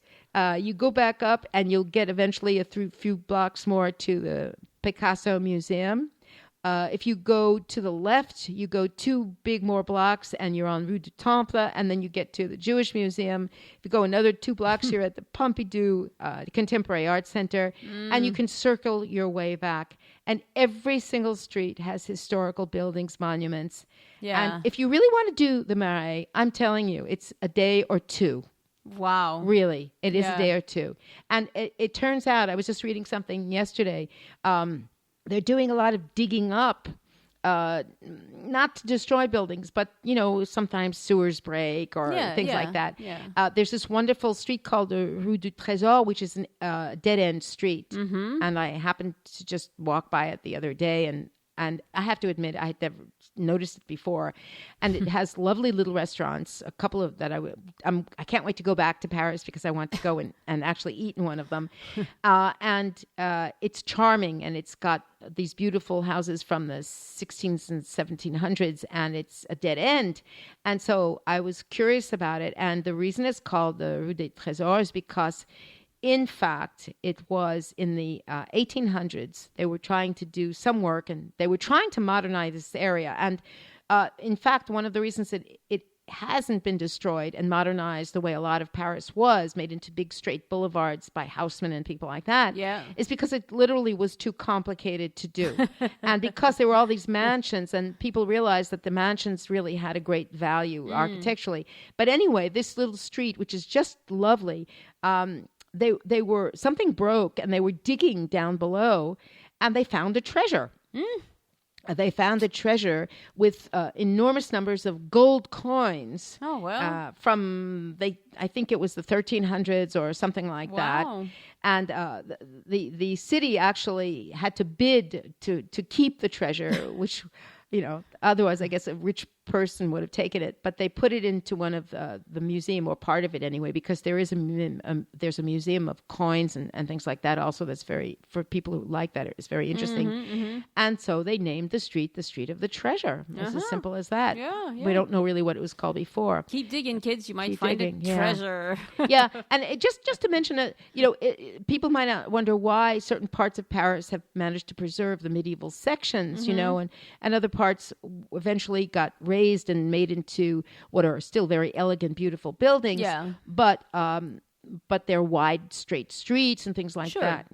You go back up and you'll get eventually a few blocks more to the Picasso Museum. If you go to the left, you go 2 big more blocks and you're on Rue du Temple, and then you get to the Jewish Museum. If you go another 2 blocks, you're at the Pompidou Contemporary Art Center, and you can circle your way back. And every single street has historical buildings, monuments. Yeah. And if you really want to do the Marais, I'm telling you, it's a day or 2. Wow. Really, it is a day or 2. And it turns out, I was just reading something yesterday, they're doing a lot of digging up, not to destroy buildings, but, sometimes sewers break or things like that. Yeah. There's this wonderful street called the Rue du Trésor, which is a dead-end street. And I happened to just walk by it the other day, and I have to admit, I had never noticed it before. And it has lovely little restaurants, a couple of that I can't wait to go back to Paris because I want to go and actually eat in one of them. And it's charming, and it's got these beautiful houses from the 16th and 1700s, and it's a dead end. And so I was curious about it. And the reason it's called the Rue des Trésors is because, in fact, it was in the 1800s. They were trying to do some work, and they were trying to modernize this area. And in fact, one of the reasons that it hasn't been destroyed and modernized the way a lot of Paris was, made into big straight boulevards by Haussmann and people like that, is because it literally was too complicated to do. And because there were all these mansions, and people realized that the mansions really had a great value architecturally. But anyway, this little street, which is just lovely, they were, something broke and they were digging down below and they found a treasure. They found a treasure with enormous numbers of gold coins. Oh, wow. I think it was the 1300s or something like that. And the city actually had to bid to keep the treasure, which, otherwise I guess a rich person would have taken it. But they put it into one of the museum, or part of it anyway, because there's a museum of coins and things like that also. That's for people who like that, it's very interesting. And so they named the street of the treasure. It's as simple as that. We don't know really what it was called before. Keep digging, kids. You might find a treasure. And just to mention it, people might not wonder why certain parts of Paris have managed to preserve the medieval sections, and other parts eventually got raised and made into what are still very elegant, beautiful buildings. But they're wide, straight streets and things like that.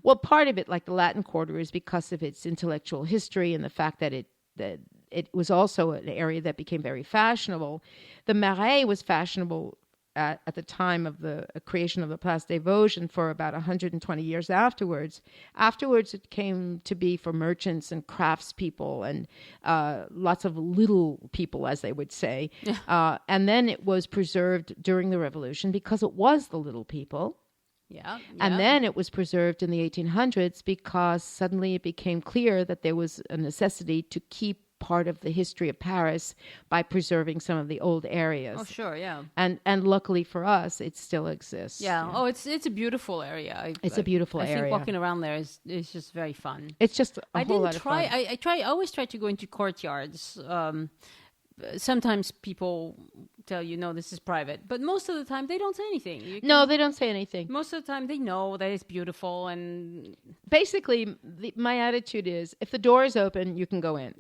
Well, part of it, like the Latin Quarter, is because of its intellectual history and the fact that it was also an area that became very fashionable. The Marais was fashionable at the time of the creation of the Place des Vosges, and for about 120 years afterwards. Afterwards, it came to be for merchants and craftspeople and lots of little people, as they would say. And then it was preserved during the Revolution because it was the little people. And then it was preserved in the 1800s because suddenly it became clear that there was a necessity to keep part of the history of Paris by preserving some of the old areas. Oh, sure, And luckily for us, it still exists. Oh, it's a beautiful area. It's a beautiful area. I think walking around there is just very fun. It's just a whole lot of fun. I always try to go into courtyards. Sometimes people tell you, no, this is private. But most of the time, they don't say anything. No, they don't say anything. Most of the time, they know that it's beautiful. And basically, my attitude is, if the door is open, you can go in.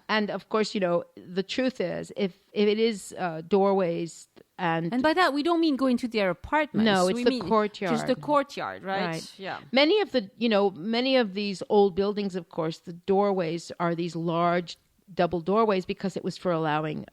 And of course, the truth is, if it is doorways... And by that, we don't mean going to their apartments. No, it's the courtyard. Just the courtyard, right? Yeah. Many of these old buildings, of course, the doorways are these large double doorways because it was for allowing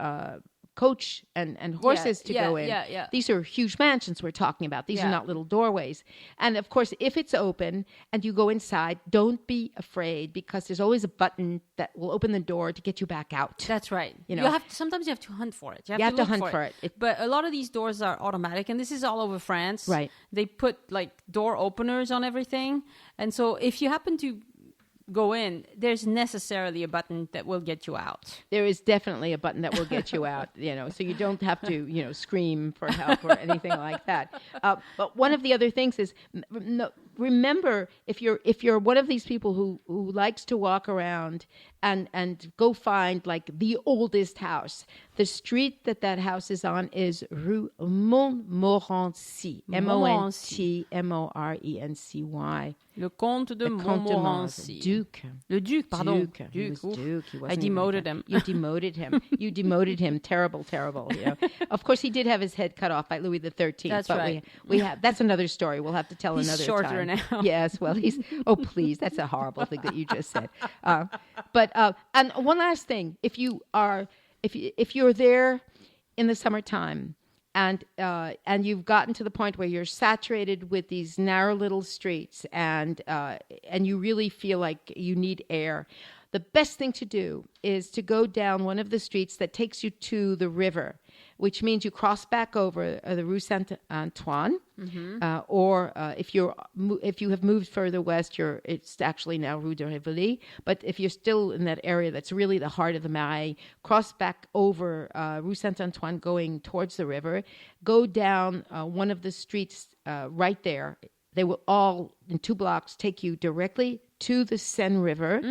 coach and horses to go in. These are huge mansions we're talking about. These are not little doorways. And of course, if it's open and you go inside, don't be afraid, because there's always a button that will open the door to get you back out. That's right. Sometimes you have to hunt for it. You have to hunt for it. But a lot of these doors are automatic, and this is all over France. Right. They put like door openers on everything. And so if you happen to go in, there's necessarily a button that will get you out. There is definitely a button that will get you out, so you don't have to, scream for help or anything like that. But one of the other things is, remember, if you're one of these people who likes to walk around and go find like the oldest house, the street that house is on is Rue Montmorency. Montmorency. Le Comte de Montmorency. Le Duc, pardon. Duke. I demoted him. You demoted him. You demoted him. Terrible. Of course, he did have his head cut off by Louis XIII. That's but right. That's another story. We'll have to tell he's another shorter time. Now. Yes, well, oh, please. That's a horrible thing that you just said. And one last thing. If you're there in the summertime, and you've gotten to the point where you're saturated with these narrow little streets, and you really feel like you need air, the best thing to do is to go down one of the streets that takes you to the river, which means you cross back over the Rue Saint-Antoine, or if you have moved further west, it's actually now Rue de Rivoli. But if you're still in that area, that's really the heart of the Marais, cross back over Rue Saint-Antoine going towards the river, go down one of the streets right there. They will all, in 2 blocks, take you directly to the Seine River.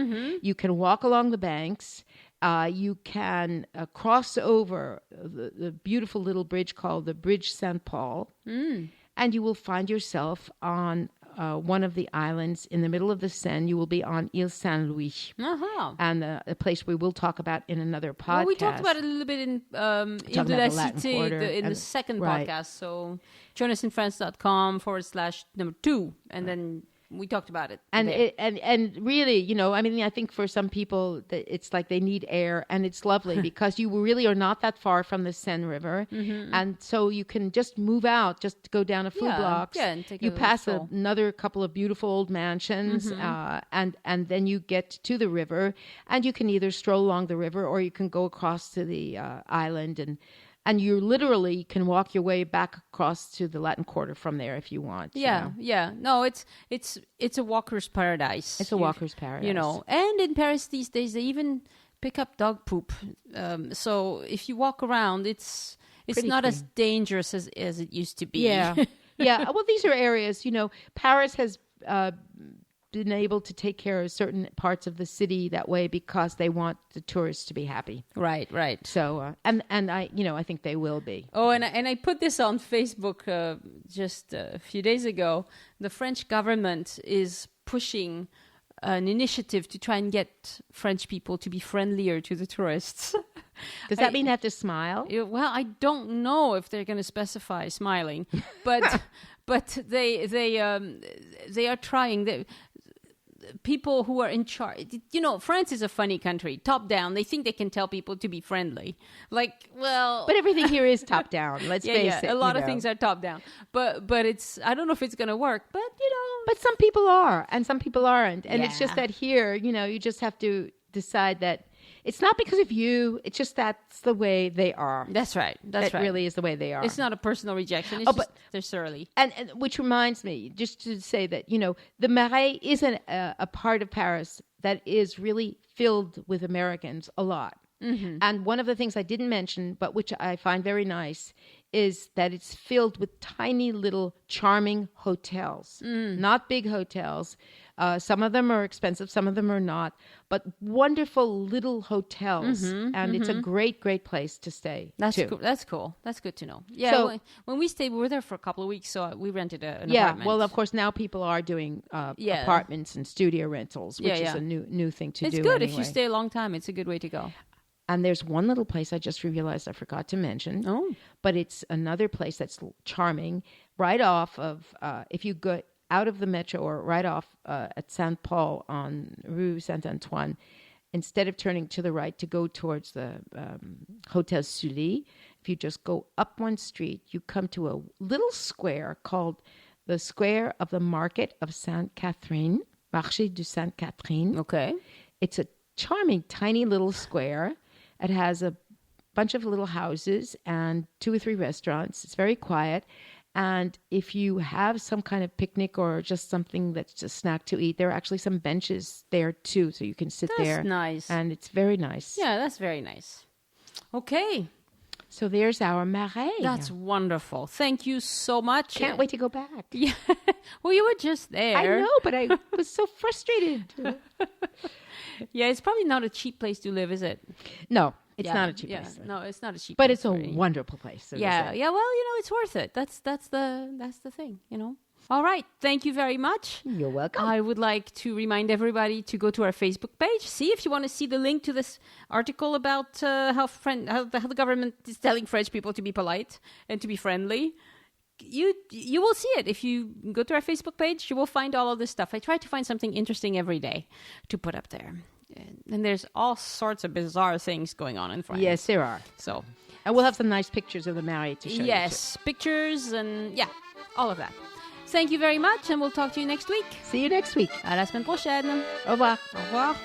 You can walk along the banks. You can cross over the beautiful little bridge called the Bridge Saint-Paul. And you will find yourself on one of the islands in the middle of the Seine. You will be on Ile Saint-Louis, and a place we will talk about in another podcast. Well, we talked about it a little bit in Ile de la Cité in the second podcast. So join us in France.com/2, and then we talked about it. And really, I mean, I think for some people it's like they need air, and it's lovely because you really are not that far from the Seine River, and so you can just move out, just go down a few blocks. Yeah, and take you pass another couple of beautiful old mansions, and then you get to the river, and you can either stroll along the river or you can go across to the island and you literally can walk your way back across to the Latin Quarter from there if you want. Yeah. No, it's a walker's paradise. It's a walker's paradise. And in Paris these days they even pick up dog poop. So if you walk around, it's not as dangerous as it used to be. Yeah. Yeah. Well, these are areas. Paris has been able to take care of certain parts of the city that way because they want the tourists to be happy. Right. So, and I think they will be. Oh, and I put this on Facebook just a few days ago. The French government is pushing an initiative to try and get French people to be friendlier to the tourists. Does that mean they have to smile? Well, I don't know if they're going to specify smiling, but they are trying. People who are in charge, France is a funny country. Top down, they think they can tell people to be friendly. But everything here is top down. Let's face it. A lot of things are top down, but it's. I don't know if it's going to work. But but some people are, and some people aren't, and it's just that here, you just have to decide that. It's not because of you. It's just that's the way they are. That's right. That really is the way they are. It's not a personal rejection. It's just they're surly. And which reminds me, just to say that, the Marais is a part of Paris that is really filled with Americans a lot. Mm-hmm. And one of the things I didn't mention, but which I find very nice, is that it's filled with tiny little charming hotels. Not big hotels. Some of them are expensive, some of them are not, but wonderful little hotels, and it's a great, great place to stay. That's cool. That's cool. That's good to know. Yeah, so, when we stayed, we were there for a couple of weeks, so we rented an apartment. Well, of course, now people are doing apartments and studio rentals, which is a new thing to do. It's good anyway. If you stay a long time. It's a good way to go. And there's one little place I just realized I forgot to mention. Oh, but it's another place that's charming, right off of if you go out of the metro or right off at Saint Paul on Rue Saint Antoine, instead of turning to the right to go towards the Hotel Sully, if you just go up one street, you come to a little square called the Square of the Market of Sainte Catherine, Marché de Sainte Catherine. Okay. It's a charming, tiny little square. It has a bunch of little houses and 2 or 3 restaurants. It's very quiet. And if you have some kind of picnic or just something that's a snack to eat, there are actually some benches there too, so you can sit there. That's nice. And it's very nice. Yeah, that's very nice. Okay. So there's our Marais. That's wonderful. Thank you so much. Can't wait to go back. Yeah. Well, you were just there. I know, but I was so frustrated. Yeah, it's probably not a cheap place to live, is it? No. It's not a cheap place. No, it's not a cheap but place. But it's a wonderful place. So yeah. Well, it's worth it. That's the thing, All right. Thank you very much. You're welcome. I would like to remind everybody to go to our Facebook page. See if you want to see the link to this article about how the government is telling French people to be polite and to be friendly. You will see it. If you go to our Facebook page, you will find all of this stuff. I try to find something interesting every day to put up there. And there's all sorts of bizarre things going on in France. Yes, there are. So, and we'll have some nice pictures of the Marais to show you. Yes, pictures and all of that. Thank you very much, and we'll talk to you next week. See you next week. À la semaine prochaine. Au revoir. Au revoir.